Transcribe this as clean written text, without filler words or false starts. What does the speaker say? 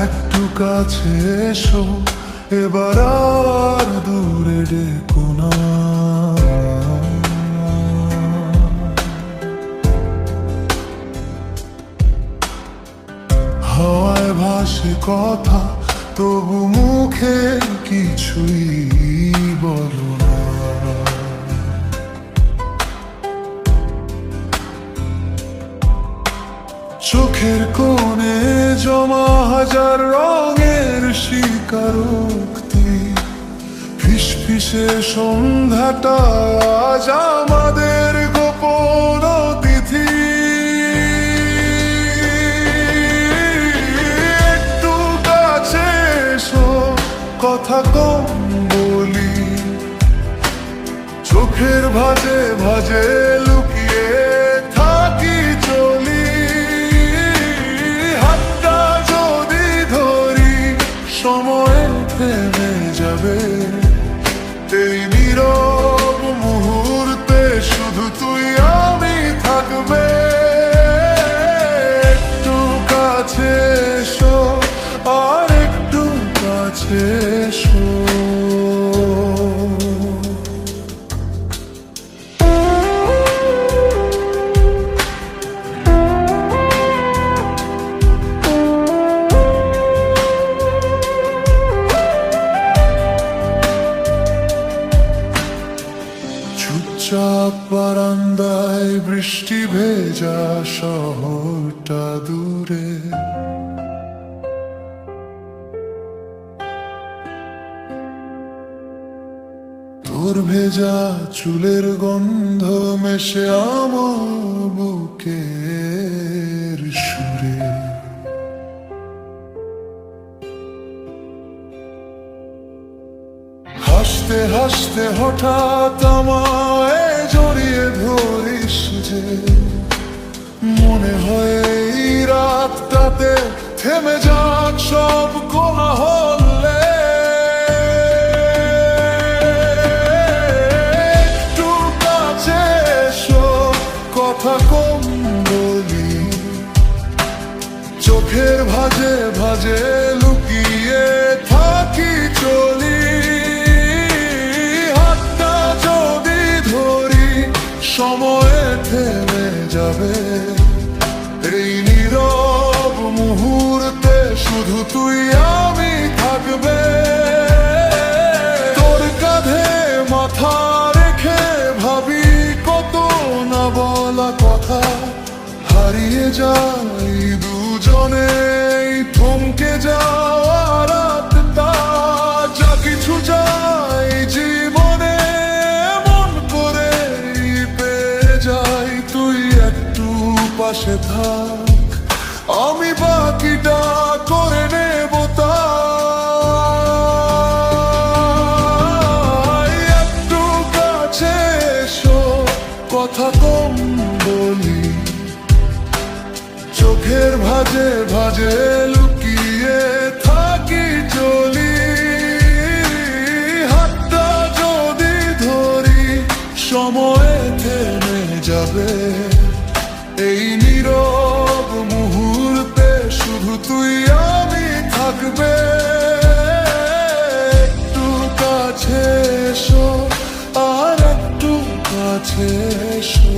একটু কাছে এসো, এবার আর দূরে ডেকো না। হাওয়ায় ভাসে কথা, তবু মুখে কিছুই বলো না। চোখের কোণে জমা হাজার রঙের স্বীকারোক্তি, ফিসফিসে সন্ধ্যাটা আজ আমাদের গোপন অতিথি। একটু কাছে এসো, কথা কম বলি, চোখের ভাঁজে ভাঁজে লুকিয়ে থাকি চলি। হাতটা যদি ধরি, সময় থেমে যাবে। এই নীরব মুহূর্তে শুধু তুই আমি থাকবে। একটু কাছে এসো, আর একটু কাছে এসো। চুপচাপ বারান্দায় বৃষ্টি ভেজা শহরটা দূরে, তোর ভেজা চুলের গন্ধ মেশে আমার বুকের সুরে। হাসতে হাসতে হঠাৎ আমায় জড়িয়ে ধরিস যে, মনে হয় এই রাতটাতে থেমে যাক সব কোলাহলে। একটু কাছে এসো, কথা কম বলি, চোখের ভাঁজে ভাঁজে লুকিয়ে থাকি চলি। সময়ে থেমে যাবে। এই নীরব মুহূর্তে শুধু তুই আমি থাকবে। তোর কাঁধে মাথা রেখে ভাবি কত না বলা কথা, হারিয়ে যাই দুজনে থমকে যাওয়া রাতটা। যা কিছু যাই জীবনে পাশে থাক, আমি বাকিটা করে নেব। তাই একটু কাছে এসো, কথা কম বলি, চোখের ভাঁজে ভাঁজে লুকিয়ে থাকি চলি। হাতটা যদি ধরি, সময় থেমে যাবে। এই নীরব মুহূর্তে শুধু তুই আমি থাকবে। একটু কাছে এসো, আর একটু কাছে এসো।